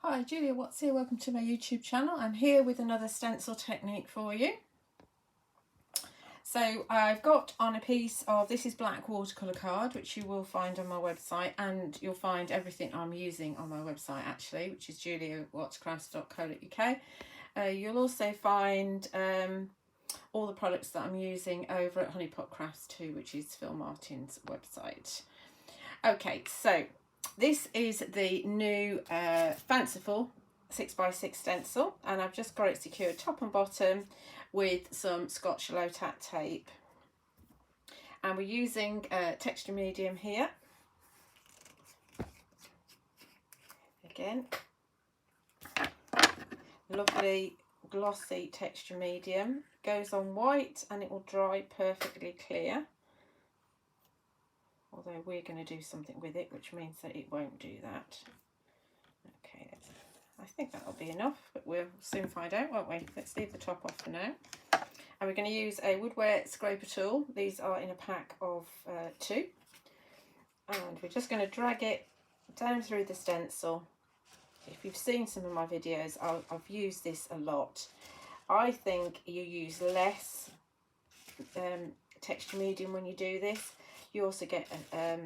Hi, Julia Watts here. Welcome to my YouTube channel. I'm here with another stencil technique for you. So I've got on a piece of, this is black watercolour card, which you will find on my website, and you'll find everything I'm using on my website actually, which is juliawattscrafts.co.uk. You'll also find all the products that I'm using over at Honeypot Crafts too, which is Phil Martin's website. Okay, so this is the new Fanciful 6x6 stencil, and I've just got it secured top and bottom with some Scotch low-tack tape. And we're using texture medium here. Again, lovely glossy texture medium. Goes on white and it will dry perfectly clear. Although we're going to do something with it, which means that it won't do that. Okay, I think that'll be enough, but we'll soon find out, won't we? Let's leave the top off for now. And we're going to use a Woodware scraper tool. These are in a pack of 2. And we're just going to drag it down through the stencil. If you've seen some of my videos, I've used this a lot. I think you use less texture medium when you do this. You also get a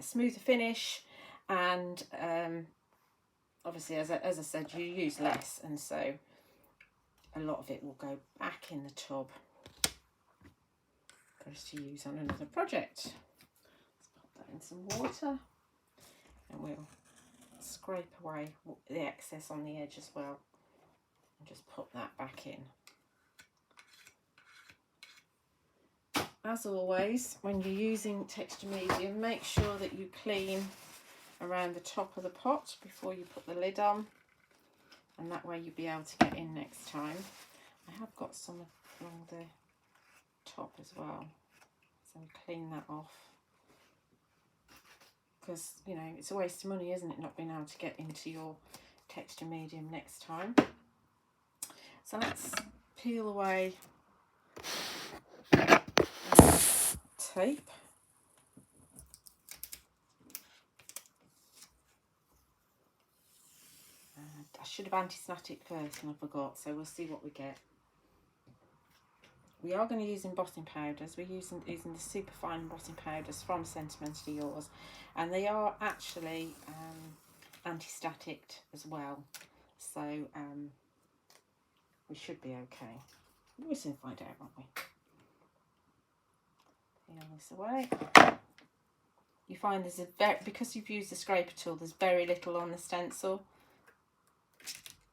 smoother finish, and obviously, as I said, you use less, and so a lot of it will go back in the tub for us to use on another project. Let's pop that in some water, and we'll scrape away the excess on the edge as well, and just put that back in. As always, when you're using texture medium, make sure that you clean around the top of the pot before you put the lid on, and that way you'll be able to get in next time. I have got some along the top as well, so clean that off, because you know it's a waste of money, isn't it, not being able to get into your texture medium next time. So let's peel away tape. I should have anti-snatted it first and I forgot, so we'll see what we get. We are going to use embossing powders. We're using the Superfine embossing powders from Sentimentally Yours, and they are actually anti-static as well, so we should be okay. We'll soon find out, won't we? Peel this away. You find there's because you've used the scraper tool, there's very little on the stencil,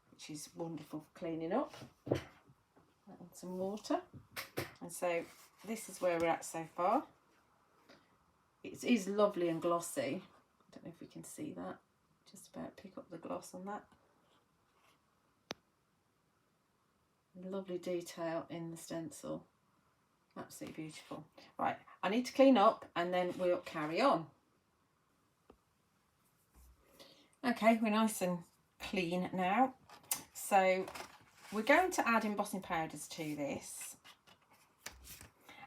which is wonderful for cleaning up. And some water. And so this is where we're at so far. It is lovely and glossy. I don't know if we can see that. Just about pick up the gloss on that. Lovely detail in the stencil. Absolutely beautiful. Right, I need to clean up and then we'll carry on. Okay, we're nice and clean now. So we're going to add embossing powders to this.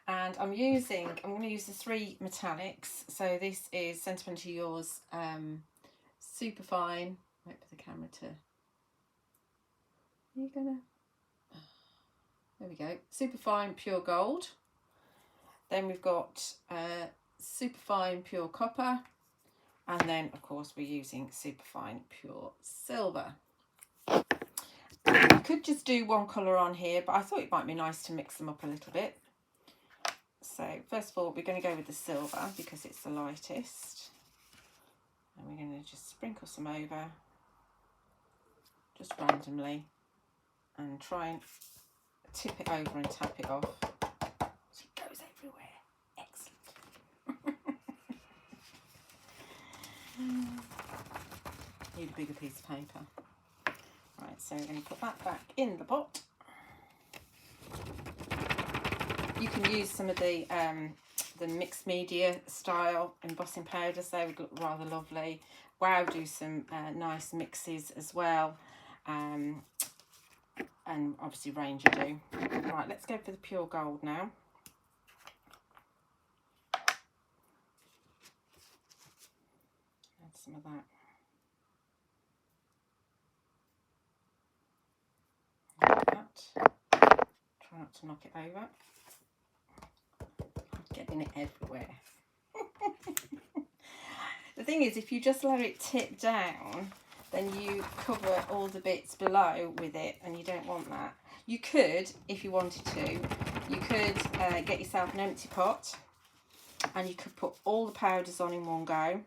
And I'm going to use the 3 metallics. So this is Sentimentally Yours Superfine. Wait for the camera to... Are you gonna... There we go. Superfine Pure Gold. Then we've got Superfine Pure Copper. And then, of course, we're using Superfine Pure Silver. I could just do one colour on here, but I thought it might be nice to mix them up a little bit. So, first of all, we're going to go with the silver because it's the lightest. And we're going to just sprinkle some over, just randomly, and try and tip it over and tap it off so it goes everywhere. Excellent. Need a bigger piece of paper. Right, so we're going to put that back in the pot. You can use some of the mixed media style embossing powders. They would look rather lovely. Wow, do some nice mixes as well. And obviously Ranger do. Right, let's go for the pure gold now. Add some of that. not to knock it over. I'm getting it everywhere. The thing is, if you just let it tip down, then you cover all the bits below with it, and you don't want that. You could, if you wanted to, you could get yourself an empty pot, and you could put all the powders on in one go,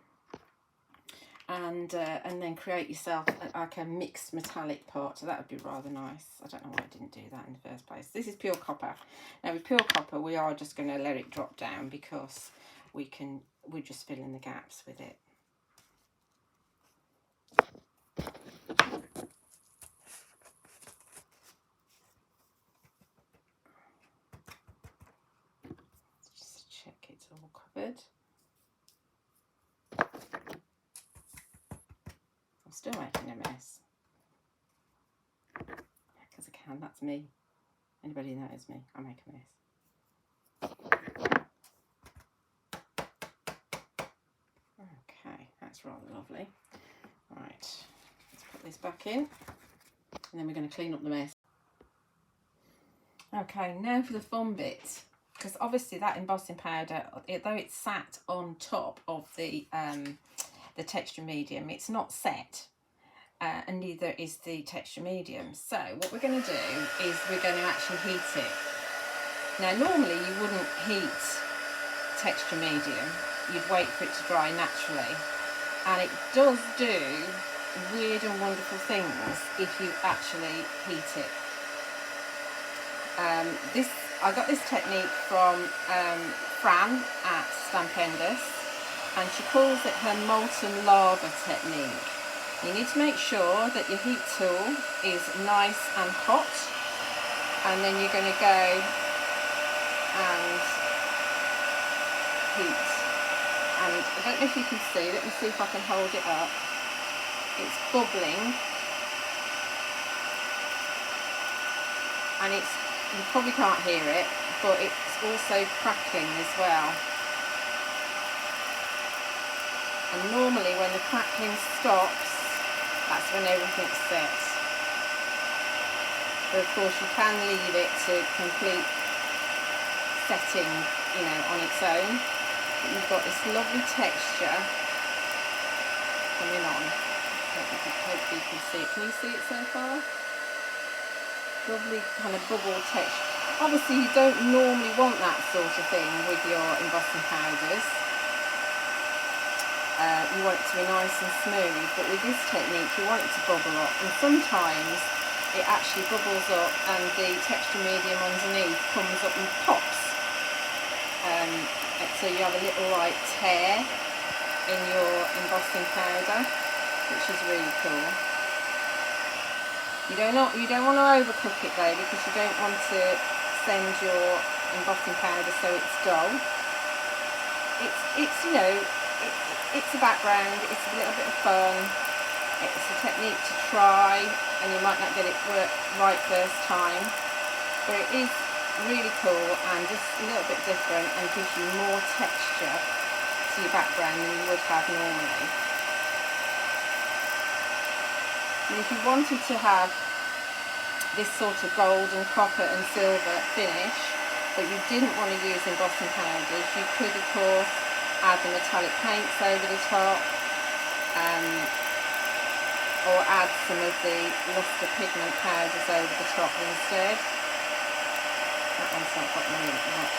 and then create yourself like a mixed metallic pot. So that would be rather nice. I don't know why I didn't do that in the first place. This is pure copper. Now with pure copper, we are just going to let it drop down because we're just filling the gaps with it. Just check it's all covered. I'm still making a mess because I can. That's me. Anybody who knows me, I make a mess. Okay, that's rather lovely. Right, let's put this back in, and then we're going to clean up the mess. Okay, now for the fun bit, because obviously that embossing powder, though it's sat on top of the texture medium, it's not set, and neither is the texture medium. So what we're going to do is we're going to actually heat it. Now normally you wouldn't heat texture medium, you'd wait for it to dry naturally, and it does do weird and wonderful things if you actually heat it. I got this technique from Fran at Stampendous, and she calls it her molten lava technique. You need to make sure that your heat tool is nice and hot, and then you're going to go and heat. And I don't know if you can see, let me see if I can hold it up. It's bubbling, and you probably can't hear it, but it's also crackling as well. And normally when the crackling stops, that's when everything's set. But of course you can leave it to complete setting, you know, on its own. But you've got this lovely texture coming on. Hopefully you can see it. Can you see it so far? Lovely kind of bubble texture. Obviously you don't normally want that sort of thing with your embossing powders. You want it to be nice and smooth, but with this technique you want it to bubble up, and sometimes it actually bubbles up and the texture medium underneath comes up and pops. So you have a little like tear in your embossing powder, which is really cool. You don't want to overcook it though, because you don't want to send your embossing powder so it's dull. It's you know, it's a background, it's a little bit of fun, it's a technique to try, and you might not get it right first time, but it is really cool and just a little bit different and gives you more texture to your background than you would have normally. And if you wanted to have this sort of gold and copper and silver finish, but you didn't want to use embossing powders, you could of course add the metallic paints over the top, or add some of the luster pigment powders over the top instead. That one's not got really much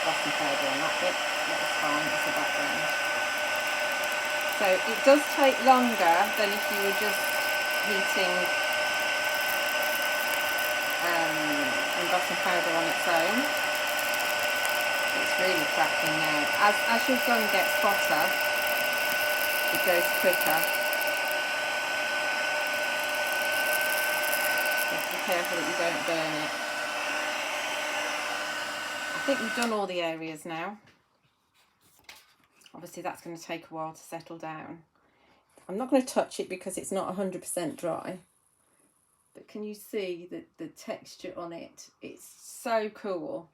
embossing powder on that bit. That's fine, it's a background. So it does take longer than if you were just heating embossing powder on its own. It's really cracking now. As your gun gets hotter, it goes quicker. Just be careful that you don't burn it. I think we've done all the areas now. Obviously that's going to take a while to settle down. I'm not going to touch it because it's not 100% dry. But can you see the texture on it? It's so cool.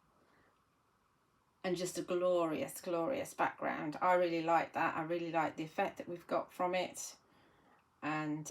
And just a glorious, glorious background. I really like that. I really like the effect that we've got from it. And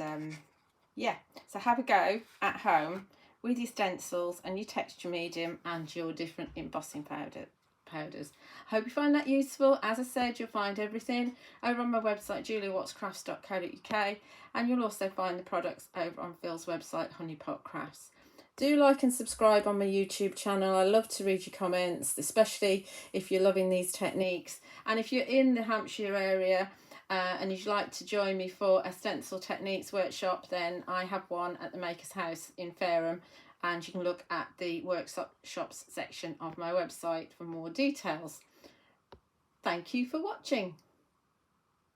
yeah, so have a go at home with your stencils and your texture medium and your different embossing powders. I hope you find that useful. As I said, you'll find everything over on my website, juliawattscrafts.co.uk, and you'll also find the products over on Phil's website, Honeypot Crafts. Do like and subscribe on my YouTube channel. I love to read your comments, especially if you're loving these techniques. And if you're in the Hampshire area and you'd like to join me for a stencil techniques workshop, then I have one at the Maker's House in Fareham, and you can look at the workshops section of my website for more details. Thank you for watching.